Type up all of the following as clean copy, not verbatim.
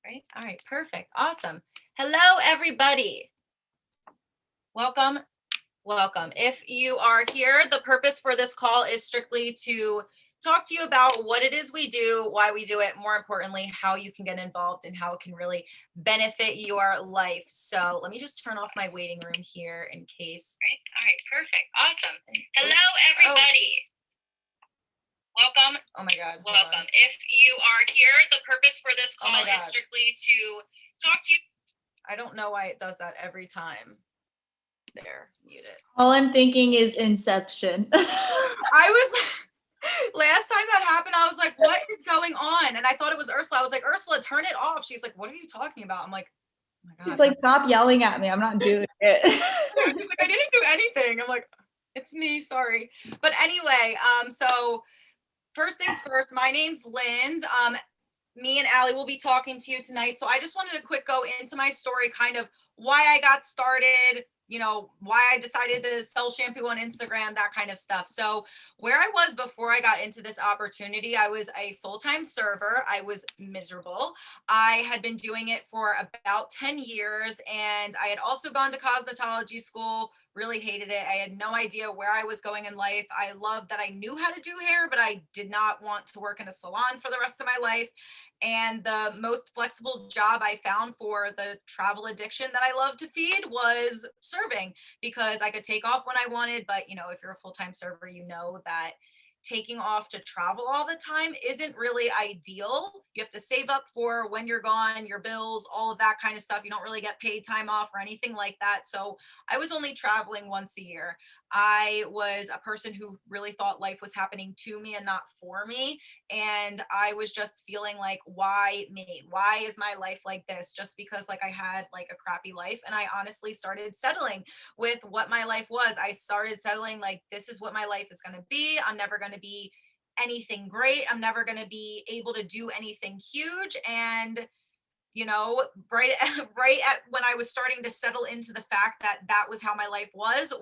Right. All right. Perfect. Awesome. Hello, everybody. Welcome. Welcome. If you are here, the purpose for this call is strictly to talk to you about what it is we do, why we do it, more importantly, how you can get involved and how it can really benefit your life. So let me just turn off my waiting room here in case. Right. All right. Perfect. Awesome. Hello, everybody. Welcome. Oh my God. Welcome. If you are here, the purpose for this call is strictly to talk to you. I don't know why it does that every time. There, mute it. All I'm thinking is Inception. I was last time that happened, I was like, what is going on? And I thought it was Ursula. I was like, Ursula, turn it off. She's like, what are you talking about? I'm like, oh my God. She's like, stop yelling at me. I'm not doing it. Yeah, she's like, I didn't do anything. I'm like, it's me, sorry. But anyway, so first things first, my name's Linds. Me and Allie will be talking to you tonight. So I just wanted to quick go into my story, kind of why I got started, you know, why I decided to sell shampoo on Instagram, that kind of stuff. So where I was before I got into this opportunity, I was a full-time server. I was miserable. I had been doing it for about 10 years, and I had also gone to cosmetology school, really hated it. I had no idea where I was going in life. I loved that I knew how to do hair, but I did not want to work in a salon for the rest of my life. And the most flexible job I found for the travel addiction that I love to feed was serving, because I could take off when I wanted. But, you know, if you're a full-time server, you know that taking off to travel all the time isn't really ideal. You have to save up for when you're gone, your bills, all of that kind of stuff. You don't really get paid time off or anything like that. So I was only traveling once a year. I was a person who really thought life was happening to me and not for me. And I was just feeling like, why me? Why is my life like this? Just because like I had like a crappy life. And I honestly started settling with what my life was. I started settling like, this is what my life is going to be. I'm never going to be anything great. I'm never going to be able to do anything huge. And you know, right at when I was starting to settle into the fact that that was how my life was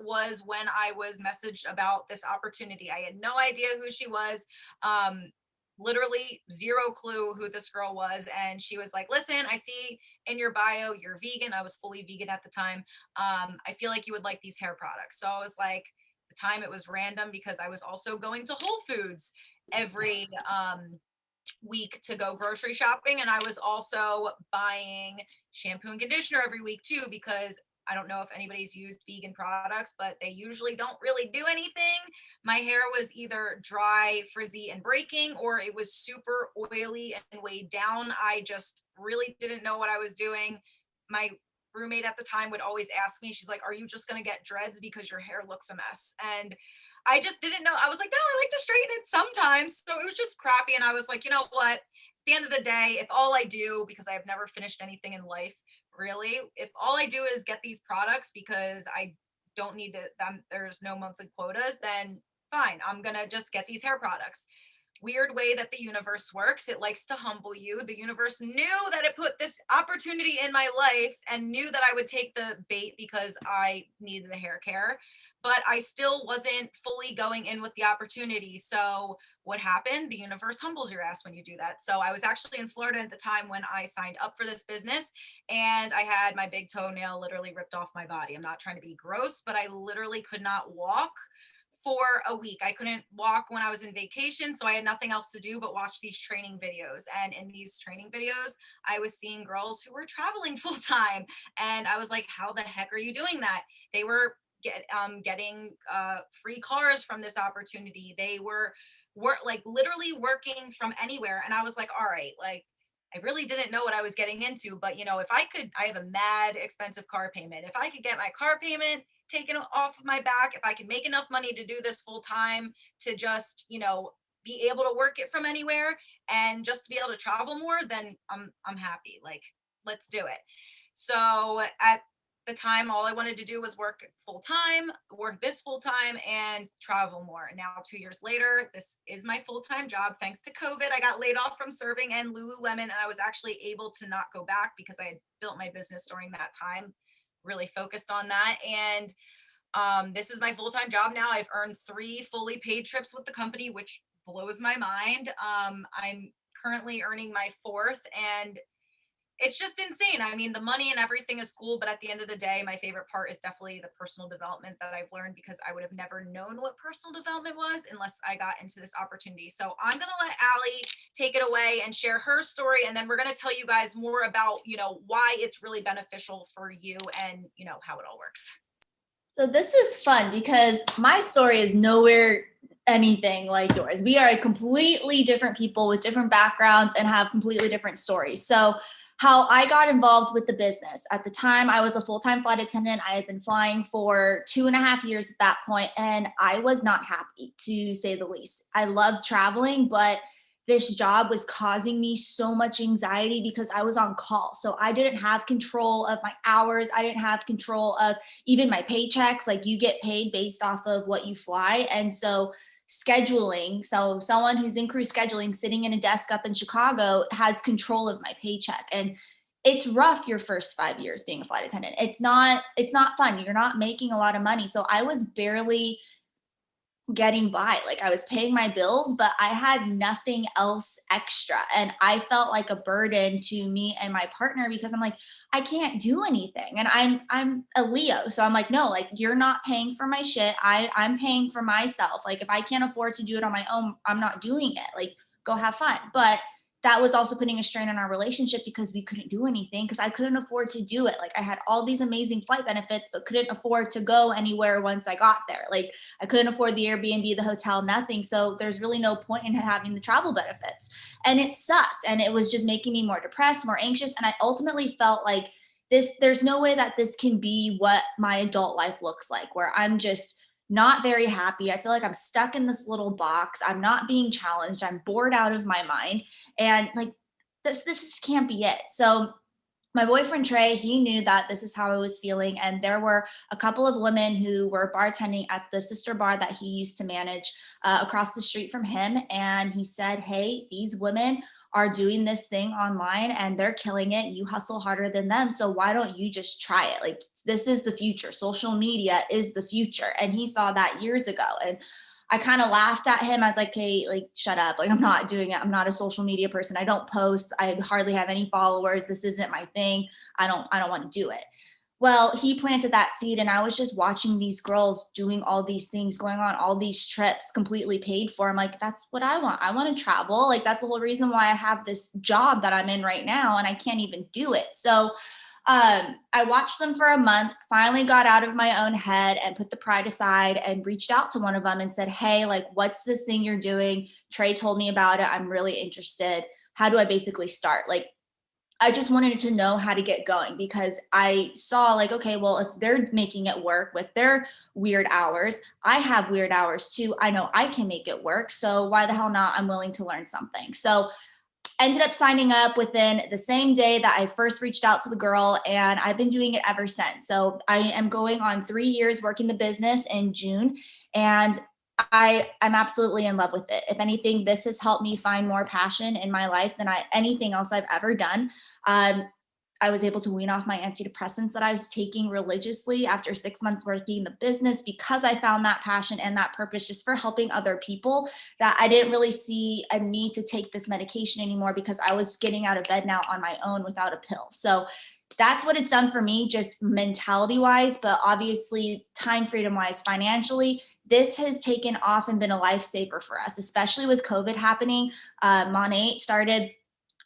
when I was messaged about this opportunity. I had no idea who she was. Literally zero clue who this girl was. And she was like, listen, I see in your bio you're vegan. I was fully vegan at the time. I feel like you would like these hair products. So I was like, the time it was random because I was also going to Whole Foods every week to go grocery shopping, and I was also buying shampoo and conditioner every week too, because I don't know if anybody's used vegan products, but they usually don't really do anything. My hair was either dry, frizzy, and breaking, or it was super oily and weighed down. I just really didn't know what I was doing. My roommate at the time would always ask me, she's like, are you just going to get dreads because your hair looks a mess? And I just didn't know. I was like, no, I like to straighten it sometimes. So it was just crappy. And I was like, you know what? At the end of the day, if all I do, because I have never finished anything in life, really, if all I do is get these products because I don't need to, there's no monthly quotas, then fine. I'm going to just get these hair products. Weird way that the universe works. It likes to humble you. The universe knew that it put this opportunity in my life and knew that I would take the bait because I needed the hair care, but I still wasn't fully going in with the opportunity. So what happened? The universe humbles your ass when you do that. So I was actually in Florida at the time when I signed up for this business, and I had my big toenail literally ripped off my body. I'm not trying to be gross, but I literally could not walk for a week. I couldn't walk when I was in vacation, so I had nothing else to do but watch these training videos. And in these training videos, I was seeing girls who were traveling full time, and I was like, how the heck are you doing that? They were getting free cars from this opportunity. They were like literally working from anywhere. And I was like, all right, like I really didn't know what I was getting into, but you know, if I could, I have a mad expensive car payment. If I could get my car payment taken off of my back, if I could make enough money to do this full time, to just, you know, be able to work it from anywhere and just to be able to travel more, then I'm happy. Like, let's do it. So at the time, all I wanted to do was work full time, work this full time, and travel more. Now, 2 years later, this is my full time job. Thanks to COVID, I got laid off from serving and Lululemon, and I was actually able to not go back because I had built my business during that time, really focused on that. And this is my full time job now. I've earned 3 fully paid trips with the company, which blows my mind. I'm currently earning my 4th, and it's just insane. I mean, the money and everything is cool, but at the end of the day, my favorite part is definitely the personal development that I've learned, because I would have never known what personal development was unless I got into this opportunity. So I'm going to let Allie take it away and share her story. And then we're going to tell you guys more about, why it's really beneficial for you and, how it all works. So this is fun because my story is nowhere anything like yours. We are completely different people with different backgrounds and have completely different stories. So how I got involved with the business. At the time, I was a full-time flight attendant. I had been flying for 2.5 years at that point, and I was not happy, to say the least. I love traveling, but this job was causing me so much anxiety because I was on call. So I didn't have control of my hours. I didn't have control of even my paychecks. Like, you get paid based off of what you fly. And so scheduling, so someone who's in crew scheduling, sitting in a desk up in Chicago, has control of my paycheck. And it's rough your first 5 years being a flight attendant. It's not fun. You're not making a lot of money. So I was barely getting by. Like, I was paying my bills, but I had nothing else extra. And I felt like a burden to me and my partner because I'm like, I can't do anything. And I'm a Leo. So I'm like, no, like, you're not paying for my shit. I'm paying for myself. Like, if I can't afford to do it on my own, I'm not doing it. Like, go have fun. But that was also putting a strain on our relationship because we couldn't do anything because I couldn't afford to do it. Like, I had all these amazing flight benefits, but couldn't afford to go anywhere once I got there. Like, I couldn't afford the Airbnb, the hotel, nothing. So there's really no point in having the travel benefits. And it sucked. And it was just making me more depressed, more anxious. And I ultimately felt like there's no way that this can be what my adult life looks like, where I'm just not very happy. I feel like I'm stuck in this little box. I'm not being challenged. I'm bored out of my mind. And like, this just can't be it. So my boyfriend Trey, he knew that this is how I was feeling. And there were a couple of women who were bartending at the sister bar that he used to manage across the street from him. And he said, hey, these women are doing this thing online and they're killing it. You hustle harder than them. So why don't you just try it? Like, this is the future. Social media is the future. And he saw that years ago. And I kind of laughed at him. I was like, hey, like, shut up. Like, I'm not doing it. I'm not a social media person. I don't post. I hardly have any followers. This isn't my thing. I don't want to do it. Well, he planted that seed and I was just watching these girls doing all these things, going on all these trips completely paid for. I'm like, that's what I want. I want to travel. Like, that's the whole reason why I have this job that I'm in right now and I can't even do it. So I watched them for a month, finally got out of my own head and put the pride aside and reached out to one of them and said, hey, like, what's this thing you're doing? Trey told me about it. I'm really interested. How do I basically start? Like, I just wanted to know how to get going because I saw, like, okay, well, if they're making it work with their weird hours, I have weird hours too. I know I can make it work. So why the hell not? I'm willing to learn something. So ended up signing up within the same day that I first reached out to the girl, and I've been doing it ever since. So I am going on 3 years working the business in June, and I'm absolutely in love with it. If anything, this has helped me find more passion in my life than anything else I've ever done. I was able to wean off my antidepressants that I was taking religiously after 6 months working the business because I found that passion and that purpose just for helping other people, that I didn't really see a need to take this medication anymore because I was getting out of bed now on my own without a pill. So that's what it's done for me, just mentality wise, but obviously time freedom wise, financially, this has taken off and been a lifesaver for us, especially with COVID happening. Monat started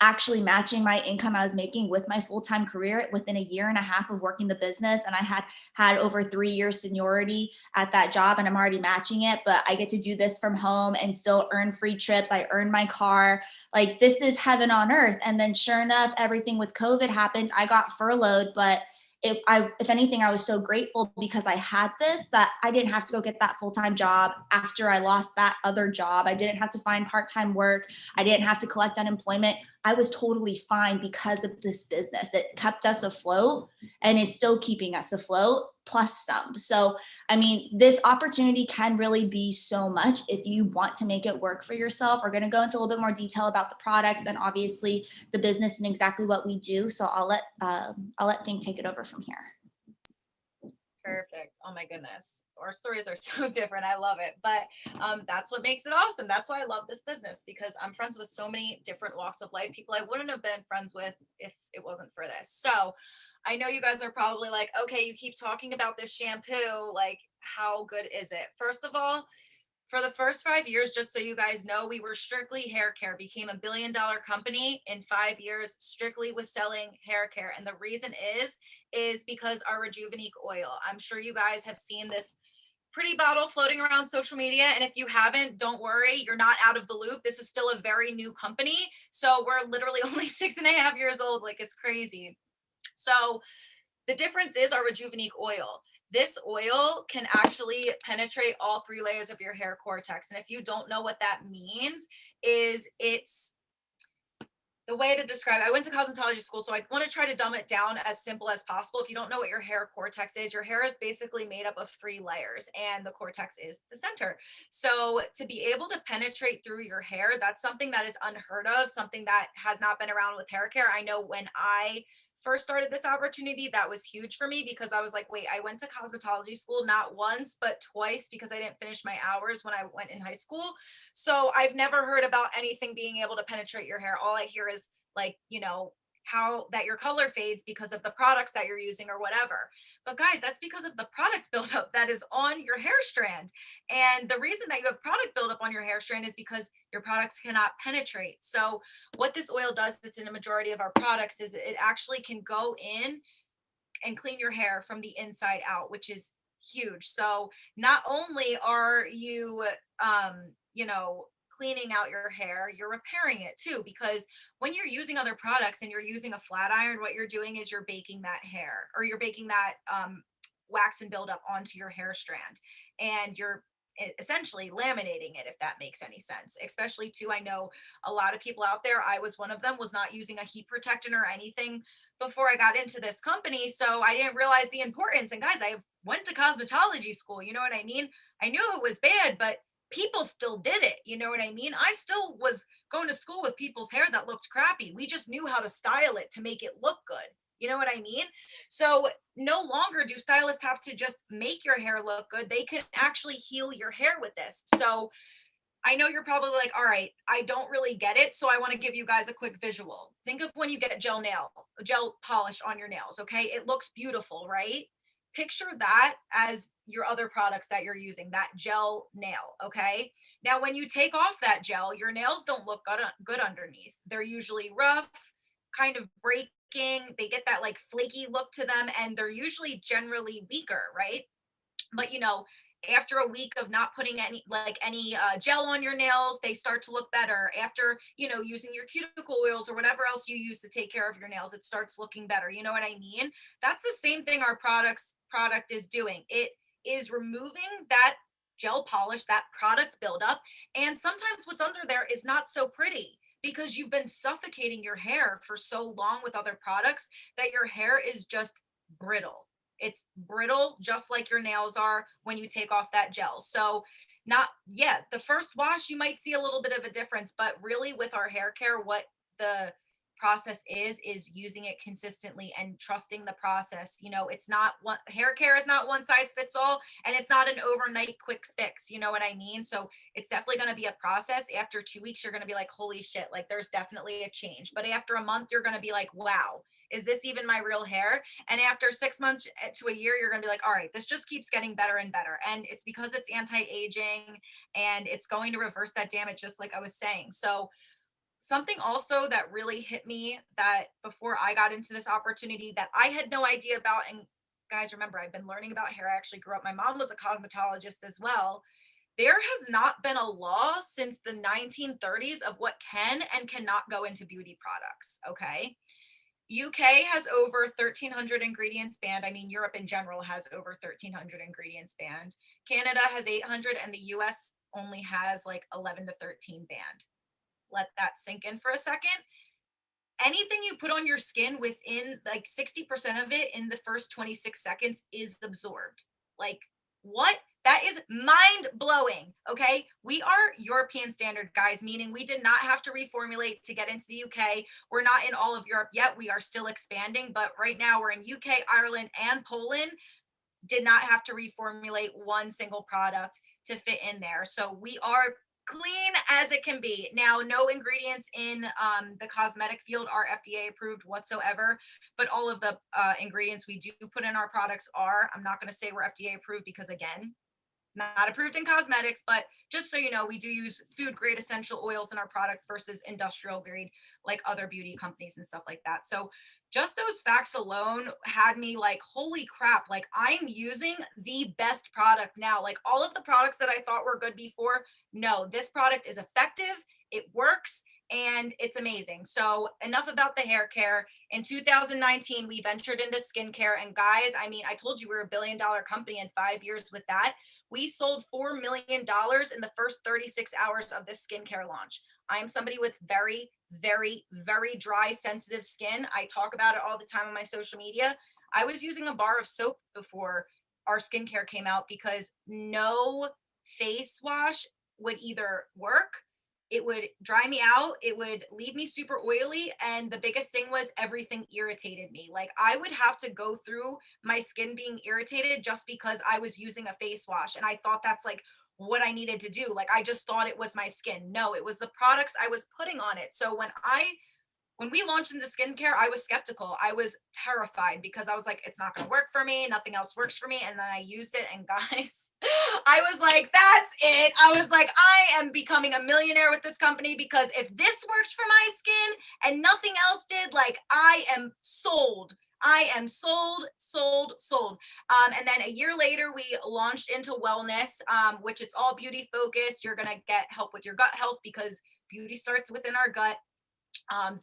actually matching my income I was making with my full-time career within a year and a half of working the business. And I had over 3 years seniority at that job and I'm already matching it, but I get to do this from home and still earn free trips. I earn my car. Like, this is heaven on earth. And then sure enough, everything with COVID happened. I got furloughed, but if anything, I was so grateful because I had this, that I didn't have to go get that full-time job after I lost that other job. I didn't have to find part-time work. I didn't have to collect unemployment. I was totally fine because of this business. It kept us afloat and is still keeping us afloat, plus some. So, I mean, this opportunity can really be so much if you want to make it work for yourself. We're going to go into a little bit more detail about the products and obviously the business and exactly what we do. So I'll let Fink take it over from here. Perfect. Oh my goodness. Our stories are so different. I love it. But that's what makes it awesome. That's why I love this business, because I'm friends with so many different walks of life, people I wouldn't have been friends with if it wasn't for this. So I know you guys are probably like, okay, you keep talking about this shampoo. Like, how good is it? First of all, for the first 5 years, just so you guys know, we were strictly hair care, became $1 billion company in 5 years, strictly with selling hair care. And the reason is because our Rejuvenique oil. I'm sure you guys have seen this pretty bottle floating around social media. And if you haven't, don't worry, you're not out of the loop. This is still a very new company. So we're literally only 6.5 years old. Like, it's crazy. So the difference is our Rejuvenique oil. This oil can actually penetrate all 3 layers of your hair cortex. And if you don't know what that means, is it's the way to describe it. I went to cosmetology school, so I want to try to dumb it down as simple as possible. If you don't know what your hair cortex is, your hair is basically made up of 3 layers, and the cortex is the center. So to be able to penetrate through your hair, that's something that is unheard of, something that has not been around with hair care. I know when I first started this opportunity, that was huge for me, because I was like, wait, I went to cosmetology school not once but twice, because I didn't finish my hours when I went in high school. So I've never heard about anything being able to penetrate your hair. All I hear is, like, how that your color fades because of the products that you're using or whatever. But guys, that's because of the product buildup that is on your hair strand. And the reason that you have product buildup on your hair strand is because your products cannot penetrate. So what this oil does, it's in a majority of our products, is it actually can go in and clean your hair from the inside out, which is huge. So not only are you, cleaning out your hair, you're repairing it too, because when you're using other products and you're using a flat iron, what you're doing is you're baking that hair, or you're baking that wax and buildup onto your hair strand, and you're essentially laminating it, if that makes any sense. Especially too, I know a lot of people out there, I was one of them, was not using a heat protectant or anything before I got into this company. So I didn't realize the importance. And guys, I went to cosmetology school, you know what I mean? I knew it was bad, but people still did it. You know what I mean? I still was going to school with people's hair that looked crappy. We just knew how to style it to make it look good. You know what I mean? So no longer do stylists have to just make your hair look good. They can actually heal your hair with this. So I know you're probably like, all right, I don't really get it. So I want to give you guys a quick visual. Think of when you get gel polish on your nails. Okay. It looks beautiful, right? Picture that as your other products that you're using, that gel nail. Okay. Now, when you take off that gel, your nails don't look good underneath. They're usually rough, kind of breaking. They get that like flaky look to them, and they're usually generally weaker, right? But after a week of not putting any gel on your nails, they start to look better. After using your cuticle oils or whatever else you use to take care of your nails, it starts looking better. You know what I mean? That's the same thing our product is doing. It is removing that gel polish, that product buildup. And sometimes what's under there is not so pretty, because you've been suffocating your hair for so long with other products that your hair is just brittle. It's brittle, just like your nails are when you take off that gel. So not yet. The first wash, you might see a little bit of a difference, but really with our hair care, what the process is using it consistently and trusting the process. It's not one, hair care is not one size fits all, and it's not an overnight quick fix. You know what I mean? So it's definitely going to be a process. After 2 weeks, you're going to be like, holy shit, like there's definitely a change. But after a month, you're going to be like, wow, is this even my real hair? And after 6 months to a year, you're going to be like, all right, this just keeps getting better and better. And it's because it's anti-aging, and it's going to reverse that damage, just like I was saying. So something also that really hit me, that before I got into this opportunity, that I had no idea about, and guys, remember, I've been learning about hair. I actually grew up, my mom was a cosmetologist as well. There has not been a law since the 1930s of what can and cannot go into beauty products. Okay. UK has over 1,300 ingredients banned. I mean, Europe in general has over 1,300 ingredients banned. Canada has 800, and the US only has like 11 to 13 banned. Let that sink in for a second. Anything you put on your skin, within like 60% of it in the first 26 seconds is absorbed. Like, what? That is mind blowing. Okay. We are European standard, guys, meaning we did not have to reformulate to get into the UK. We're not in all of Europe yet. We are still expanding, but right now we're in UK, Ireland, and Poland. did not have to reformulate one single product to fit in there. So we are clean as it can be. Now, no ingredients in the cosmetic field are FDA approved whatsoever, but all of the ingredients we do put in our products are. I'm not going to say we're FDA approved because, again, not approved in cosmetics, but just so you know, we do use food grade essential oils in our product versus industrial grade, like other beauty companies and stuff like that. So just those facts alone had me like, holy crap, like I'm using the best product now. Like all of the products that I thought were good before, no, this product is effective, it works, and it's amazing. So enough about the hair care. In 2019, we ventured into skincare. And guys, I mean, I told you we we're $1 billion company in 5 years with that. We sold $4 million in the first 36 hours of this skincare launch. I am somebody with very, very, very dry, sensitive skin. I talk about it all the time on my social media. I was using a bar of soap before our skincare came out because no face wash would either work, it would dry me out, it would leave me super oily, and the biggest thing was everything irritated me. Like I would have to go through my skin being irritated just because I was using a face wash, and I thought that's like what I needed to do. Like I just thought it was my skin. No, it was the products I was putting on it. So when we launched into skincare, I was skeptical. I was terrified because I was like, it's not going to work for me. Nothing else works for me. And then I used it. And guys, I was like, that's it. I was like, I am becoming a millionaire with this company because if this works for my skin and nothing else did, like I am sold. I am sold, sold, sold. And then a year later, we launched into wellness, which it's all beauty focused. You're going to get help with your gut health because beauty starts within our gut.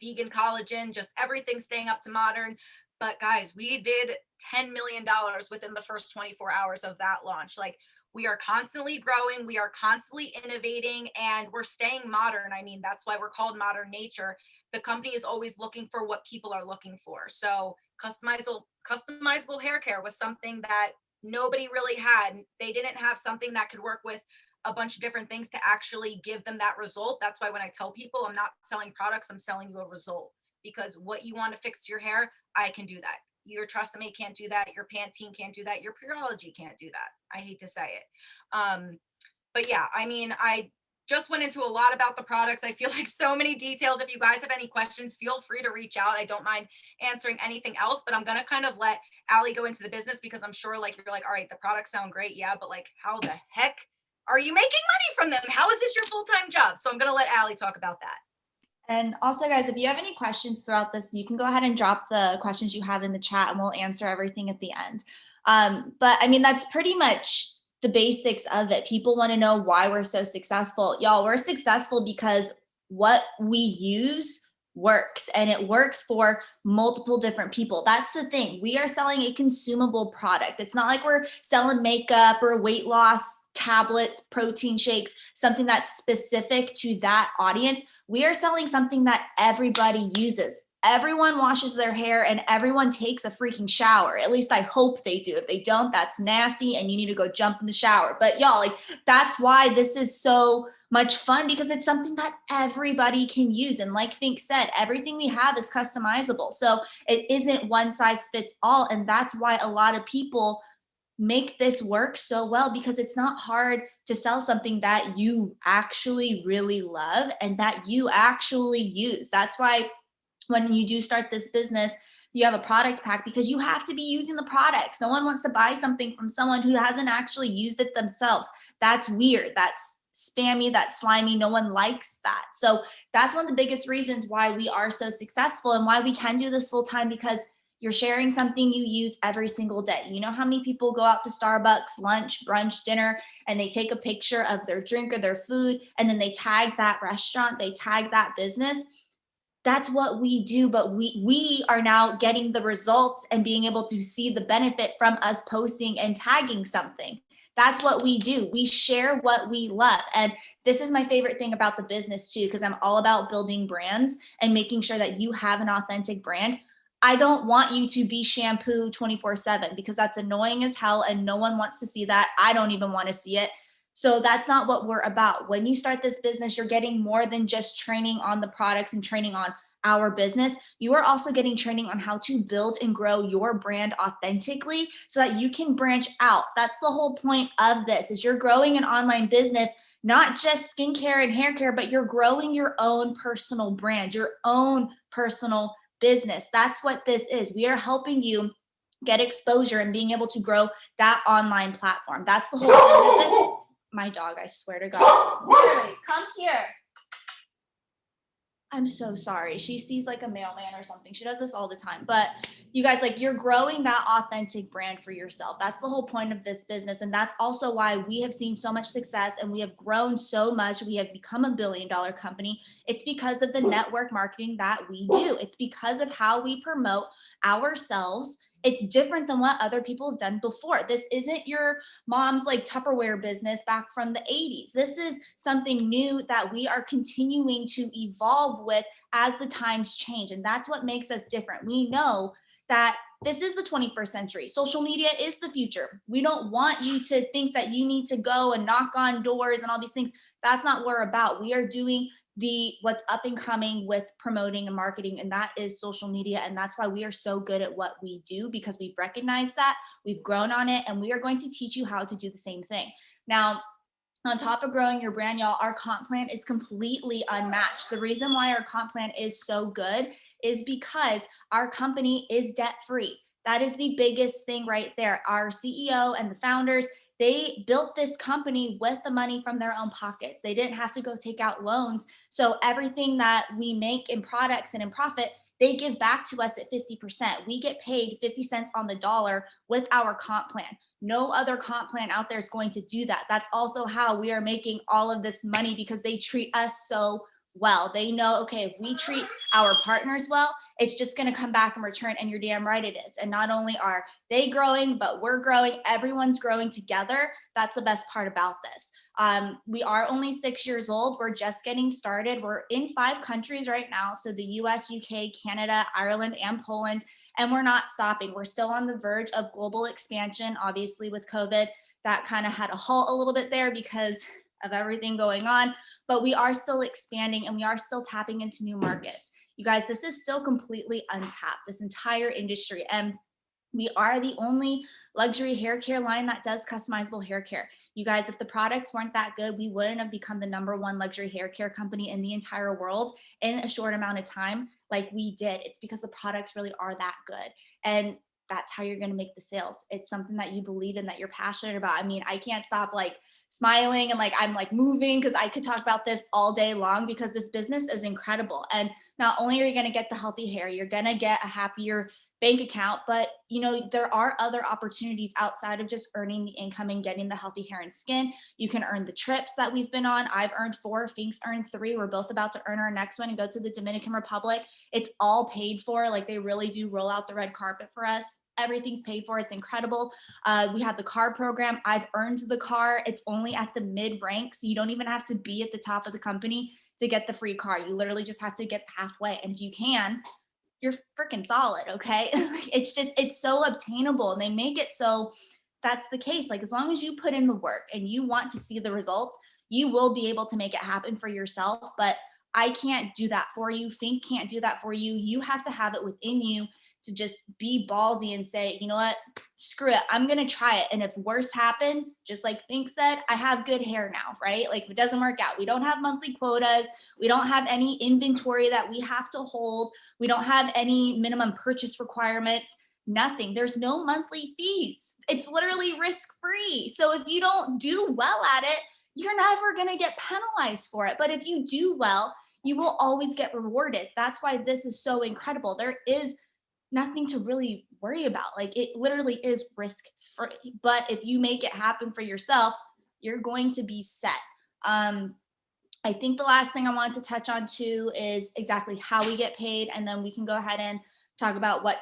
Vegan collagen, just everything staying up to modern. But guys, we did $10 million within the first 24 hours of that launch. Like we are constantly growing, we are constantly innovating, and we're staying modern. I mean, that's why we're called Modern Nature. The company is always looking for what people are looking for. So customizable hair care was something that nobody really had. They didn't have something that could work with a bunch of different things to actually give them that result. That's why when I tell people I'm not selling products, I'm selling you a result, because what you want to fix to your hair, I can do that. Your Tresemme can't do that. Your Pantene can't do that. Your Pureology can't do that. I hate to say it. But yeah, I mean, I just went into a lot about the products. I feel like so many details. If you guys have any questions, feel free to reach out. I don't mind answering anything else, but I'm going to kind of let Allie go into the business because I'm sure like you're like, all right, the products sound great. Yeah, but like how the heck are you making money from them? How is this your full-time job? So I'm going to let Allie talk about that. And also, guys, if you have any questions throughout this, you can go ahead and drop the questions you have in the chat and we'll answer everything at the end. But I mean, that's pretty much the basics of it. People want to know why we're so successful. Y'all, we're successful because what we use works, and it works for multiple different people. That's the thing. We are selling a consumable product. It's not like we're selling makeup or weight loss tablets, protein shakes, something that's specific to that audience. We are selling something that everybody uses. Everyone washes their hair and everyone takes a freaking shower. At least I hope they do. If they don't, that's nasty and you need to go jump in the shower. But y'all, like, that's why this is so much fun, because it's something that everybody can use. And like Fink said, everything we have is customizable. So it isn't one size fits all. And that's why a lot of people make this work so well, because it's not hard to sell something that you actually really love and that you actually use. That's why when you do start this business, you have a product pack, because you have to be using the products. No one wants to buy something from someone who hasn't actually used it themselves. That's weird. That's spammy, that's slimy. No one likes that. So that's one of the biggest reasons why we are so successful and why we can do this full time, because you're sharing something you use every single day. You know how many people go out to Starbucks, lunch, brunch, dinner, and they take a picture of their drink or their food, and then they tag that restaurant, they tag that business. That's what we do, but we are now getting the results and being able to see the benefit from us posting and tagging something. That's what we do. We share what we love. And this is my favorite thing about the business too, because I'm all about building brands and making sure that you have an authentic brand. I don't want you to be shampoo 24/7, because that's annoying as hell and no one wants to see that. I don't even want to see it. So that's not what we're about. When you start this business, you're getting more than just training on the products and training on our business, you are also getting training on how to build and grow your brand authentically so that you can branch out. That's the whole point of this, is you're growing an online business, not just skincare and hair care, but you're growing your own personal brand, your own personal business. That's what this is. We are helping you get exposure and being able to grow that online platform. That's the whole point of this. My dog, I swear to God. Literally, come here. I'm so sorry. She sees like a mailman or something. She does this all the time. But you guys, like, you're growing that authentic brand for yourself. That's the whole point of this business. And that's also why we have seen so much success and we have grown so much. We have become a $1 billion company. It's because of the network marketing that we do. It's because of how we promote ourselves. It's different than what other people have done before. This isn't your mom's like Tupperware business back from the 80s. This is something new that we are continuing to evolve with as the times change. And that's what makes us different. We know that this is the 21st century. Social media is the future. We don't want you to think that you need to go and knock on doors and all these things. That's not what we're about. We are doing what's up and coming with promoting and marketing, and that is social media. And that's why we are so good at what we do, because we've recognized that, we've grown on it, and we are going to teach you how to do the same thing. Now, on top of growing your brand, y'all, our comp plan is completely unmatched. The reason why our comp plan is so good is because our company is debt free. That is the biggest thing right there. Our CEO and the founders, they built this company with the money from their own pockets. They didn't have to go take out loans. So everything that we make in products and in profit, they give back to us at 50%. We get paid 50 cents on the dollar with our comp plan. No other comp plan out there is going to do that. That's also how we are making all of this money, because they treat us so well. They know, okay, if we treat our partners well, it's just going to come back in return. And you're damn right it is. And not only are they growing, but we're growing. Everyone's growing together. That's the best part about this. We are only 6 years old. We're just getting started. We're in 5 countries right now. So the US, UK, Canada, Ireland, and Poland. And we're not stopping. We're still on the verge of global expansion. Obviously with COVID, that kind of had a halt a little bit there because of everything going on, but we are still expanding and we are still tapping into new markets. You guys, this is still completely untapped, this entire industry. And we are the only luxury hair care line that does customizable hair care. You guys, if the products weren't that good, we wouldn't have become the #1 luxury hair care company in the entire world in a short amount of time like we did. It's because the products really are that good. And that's how you're going to make the sales. It's something that you believe in, that you're passionate about. I mean, I can't stop like smiling and like I'm like moving because I could talk about this all day long, because this business is incredible. And not only are you going to get the healthy hair, you're going to get a happier bank account, but you know, there are other opportunities outside of just earning the income and getting the healthy hair and skin. You can earn the trips that we've been on. I've earned 4, Fink's earned 3. We're both about to earn our next one and go to the Dominican Republic. It's all paid for. Like, they really do roll out the red carpet for us. Everything's paid for. It's incredible. We have the car program. I've earned the car. It's only at the mid rank. So you don't even have to be at the top of the company to get the free car. You literally just have to get halfway. And if you can, you're freaking solid. Okay. It's so obtainable, and they make it so that's the case. Like, as long as you put in the work and you want to see the results, you will be able to make it happen for yourself. But I can't do that for you. Fink can't do that for you. You have to have it within you to just be ballsy and say, you know what, screw it, I'm going to try it. And if worse happens, just like Fink said, I have good hair now, right? Like, if it doesn't work out, we don't have monthly quotas. We don't have any inventory that we have to hold. We don't have any minimum purchase requirements, nothing. There's no monthly fees. It's literally risk-free. So if you don't do well at it, you're never going to get penalized for it. But if you do well, you will always get rewarded. That's why this is so incredible. There is nothing to really worry about. Like, it literally is risk free. But if you make it happen for yourself, you're going to be set. I think the last thing I wanted to touch on too is exactly how we get paid, and then we can go ahead and talk about what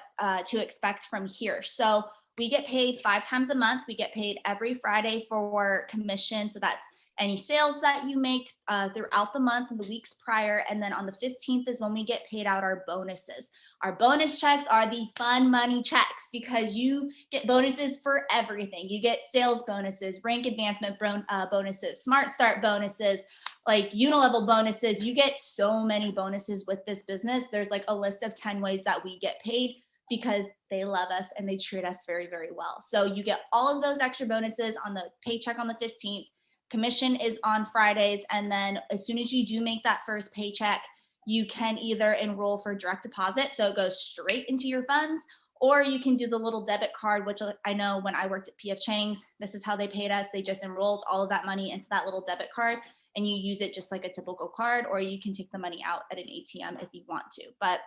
to expect from here. So we get paid 5 times a month. We get paid every Friday for commission. So that's any sales that you make throughout the month and the weeks prior. And then on the 15th is when we get paid out our bonuses. Our bonus checks are the fun money checks because you get bonuses for everything. You get sales bonuses, rank advancement bonuses, smart start bonuses, like unilevel bonuses. You get so many bonuses with this business. There's like a list of 10 ways that we get paid because they love us and they treat us very, very well. So you get all of those extra bonuses on the paycheck on the 15th. Commission is on Fridays. And then as soon as you do make that first paycheck, you can either enroll for direct deposit, so it goes straight into your funds, or you can do the little debit card, which I know when I worked at PF Chang's, this is how they paid us. They just enrolled all of that money into that little debit card and you use it just like a typical card, or you can take the money out at an ATM if you want to. But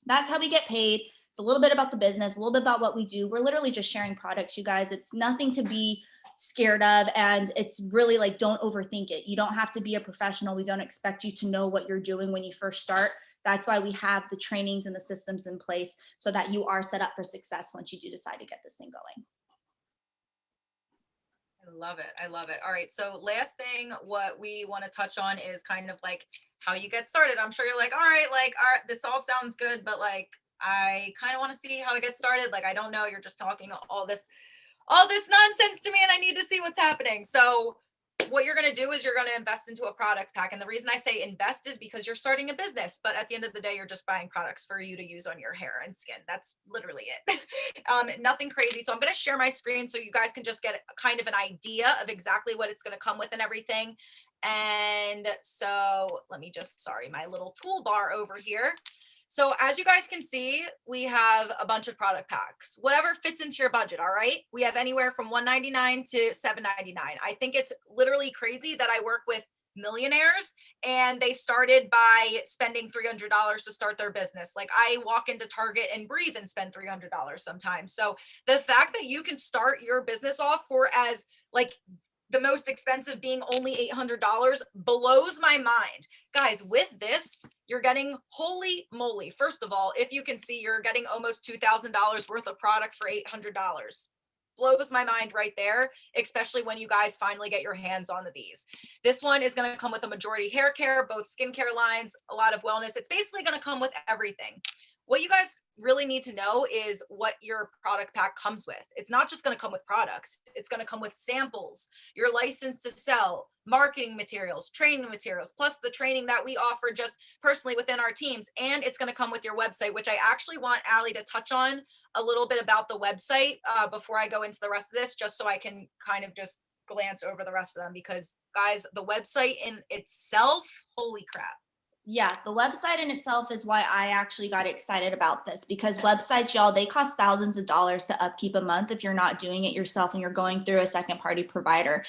that's how we get paid. It's a little bit about the business, a little bit about what we do. We're literally just sharing products, you guys. It's nothing to be scared of. And it's really like, don't overthink it. You don't have to be a professional. We don't expect you to know what you're doing when you first start. That's why we have the trainings and the systems in place so that you are set up for success once you do decide to get this thing going. I love it. I love it. All right. So last thing, what we want to touch on is kind of like how you get started. I'm sure you're like, all right, this all sounds good, but like, I kind of want to see how I get started. Like, I don't know. You're just talking all this nonsense to me and I need to see what's happening. So what you're going to do is you're going to invest into a product pack. And the reason I say invest is because you're starting a business, but at the end of the day, you're just buying products for you to use on your hair and skin. That's literally it. Nothing crazy. So I'm going to share my screen so you guys can just get kind of an idea of exactly what it's going to come with and everything. And so let me just, sorry, my little toolbar over here. So as you guys can see, we have a bunch of product packs, whatever fits into your budget. All right. We have anywhere from $199 to $799. I think it's literally crazy that I work with millionaires and they started by spending $300 to start their business. Like I walk into Target and breathe and spend $300 sometimes. So the fact that you can start your business off for as like the most expensive being only $800 blows my mind. Guys, with this, you're getting, holy moly. First of all, if you can see, you're getting almost $2,000 worth of product for $800. Blows my mind right there, especially when you guys finally get your hands on these. This one is going to come with a majority hair care, both skincare lines, a lot of wellness. It's basically going to come with everything. What you guys really need to know is what your product pack comes with. It's not just going to come with products. It's going to come with samples, your license to sell, marketing materials, training materials, plus the training that we offer just personally within our teams. And it's going to come with your website, which I actually want Allie to touch on a little bit about the website before I go into the rest of this, just so I can kind of just glance over the rest of them, because guys, the website in itself, holy crap. Yeah, the website in itself is why I actually got excited about this, because websites, y'all, they cost thousands of dollars to upkeep a month if you're not doing it yourself and you're going through a second party provider.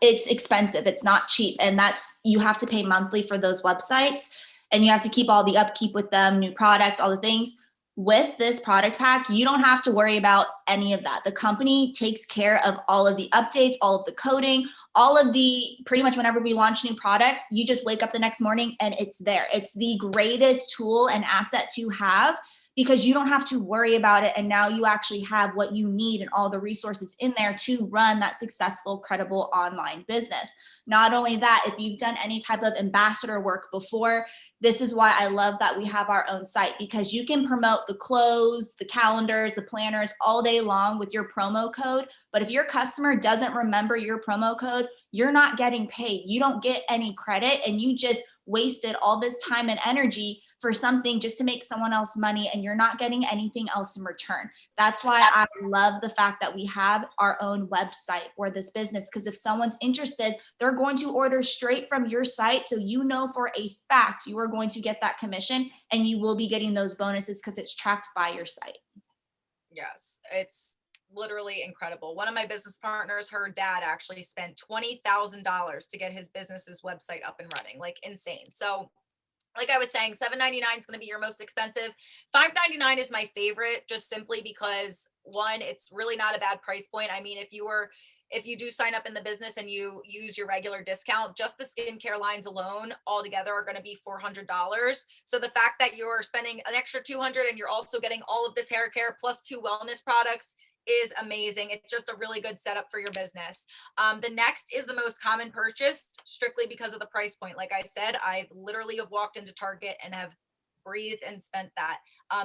It's expensive. It's not cheap. And you have to pay monthly for those websites and you have to keep all the upkeep with them, new products, all the things. With this product pack, you don't have to worry about any of that. The company takes care of all of the updates, all of the coding, all of the, pretty much whenever we launch new products, you just wake up the next morning and it's there. It's the greatest tool and asset to have because you don't have to worry about it. And now you actually have what you need and all the resources in there to run that successful, credible online business. Not only that, if you've done any type of ambassador work before, this is why I love that we have our own site, because you can promote the clothes, the calendars, the planners all day long with your promo code. But if your customer doesn't remember your promo code, you're not getting paid. You don't get any credit and you just wasted all this time and energy for something just to make someone else money and you're not getting anything else in return. That's why I love the fact that we have our own website for this business, because if someone's interested, they're going to order straight from your site. So you know for a fact you are going to get that commission and you will be getting those bonuses because it's tracked by your site. Yes, it's literally incredible. One of my business partners, her dad actually spent $20,000 to get his business's website up and running, like insane. So like I was saying, $7.99 is going to be your most expensive. $5.99 is my favorite, just simply because one, it's really not a bad price point. I mean, if you do sign up in the business and you use your regular discount, just the skincare lines alone altogether are going to be $400. So the fact that you're spending an extra $200 and you're also getting all of this hair care plus 2 wellness products, is amazing. It's just a really good setup for your business. The next is the most common purchase, strictly because of the price point. Like I said, I've literally have walked into Target and have breathed and spent that.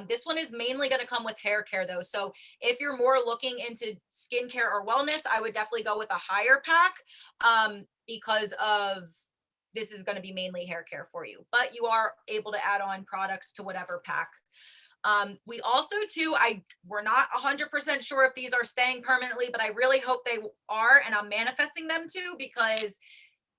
This one is mainly going to come with hair care though. So if you're more looking into skincare or wellness, I would definitely go with a higher pack, because of this is going to be mainly hair care for you, but you are able to add on products to whatever pack. We also too, we're not 100% sure if these are staying permanently, but I really hope they are, and I'm manifesting them too, because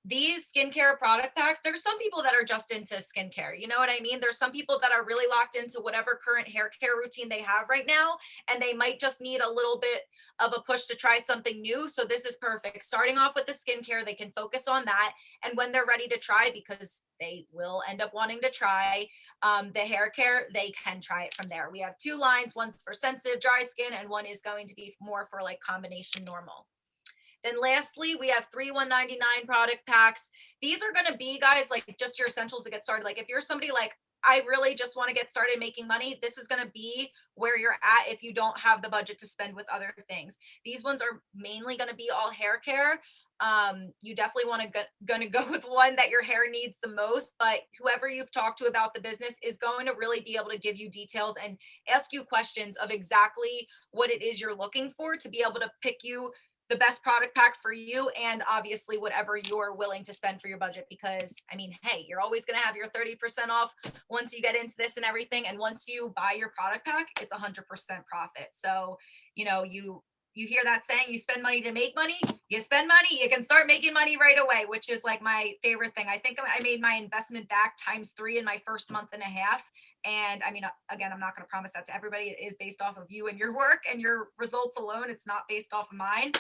these skincare product packs, there's some people that are just into skincare. You know what I mean? There's some people that are really locked into whatever current hair care routine they have right now, and they might just need a little bit of a push to try something new. So this is perfect. Starting off with the skincare, they can focus on that. And when they're ready to try, because they will end up wanting to try the hair care, they can try it from there. We have two lines, one's for sensitive dry skin, and one is going to be more for like combination normal. Then lastly, we have 3 $1.99 product packs. These are going to be, guys, like just your essentials to get started. Like if you're somebody like, I really just want to get started making money, this is going to be where you're at if you don't have the budget to spend with other things. These ones are mainly going to be all hair care. You definitely want to go with one that your hair needs the most, but whoever you've talked to about the business is going to really be able to give you details and ask you questions of exactly what it is you're looking for to be able to pick you the best product pack for you, and obviously whatever you're willing to spend for your budget, because I mean, hey, you're always going to have your 30% off once you get into this and everything, and once you buy your product pack, it's 100% profit. So you hear that saying, you spend money to make money, you spend money, you can start making money right away, which is like my favorite thing. I think I made my investment back ×3 in my first month and a half. And I mean, again, I'm not going to promise that to everybody. It is based off of you and your work and your results alone. It's not based off of mine.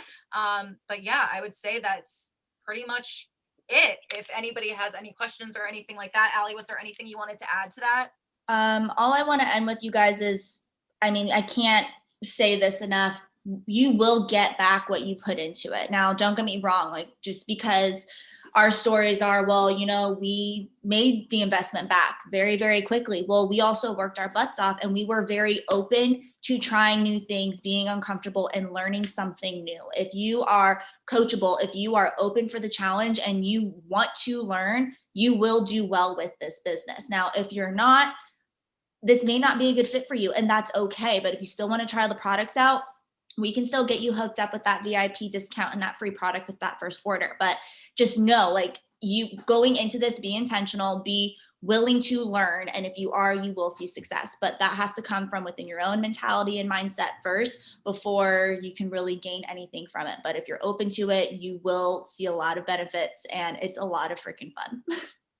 But yeah, I would say that's pretty much it. If anybody has any questions or anything like that, Allie, was there anything you wanted to add to that? All I want to end with you guys is, I mean, I can't say this enough. You will get back what you put into it. Now, don't get me wrong, like just because our stories are, well, we made the investment back very, very quickly. Well, we also worked our butts off and we were very open to trying new things, being uncomfortable and learning something new. If you are coachable, if you are open for the challenge and you want to learn, you will do well with this business. Now, if you're not, this may not be a good fit for you, and that's okay. But if you still want to try the products out, we can still get you hooked up with that VIP discount and that free product with that first order. But just know, like, you going into this, be intentional, be willing to learn. And if you are, you will see success. But that has to come from within your own mentality and mindset first before you can really gain anything from it. But if you're open to it, you will see a lot of benefits, and it's a lot of freaking fun.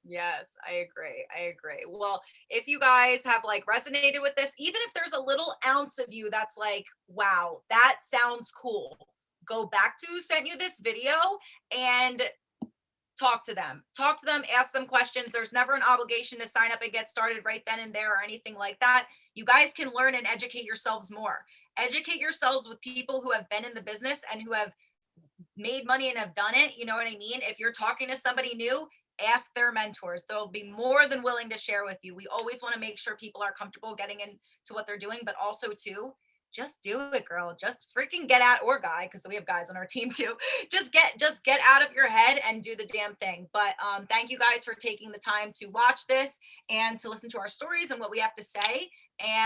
Yes, I agree. I agree. Well, if you guys have like resonated with this, even if there's a little ounce of you that's like, wow, that sounds cool, go back to who sent you this video and talk to them. Talk to them, ask them questions. There's never an obligation to sign up and get started right then and there or anything like that. You guys can learn and educate yourselves more. Educate yourselves with people who have been in the business and who have made money and have done it. You know what I mean? If you're talking to somebody new, ask their mentors. They'll be more than willing to share with you. We always want to make sure people are comfortable getting into what they're doing, but also too, just do it, girl. Just freaking get out, or guy, because we have guys on our team too. Just get out of your head and do the damn thing. But thank you guys for taking the time to watch this and to listen to our stories and what we have to say. And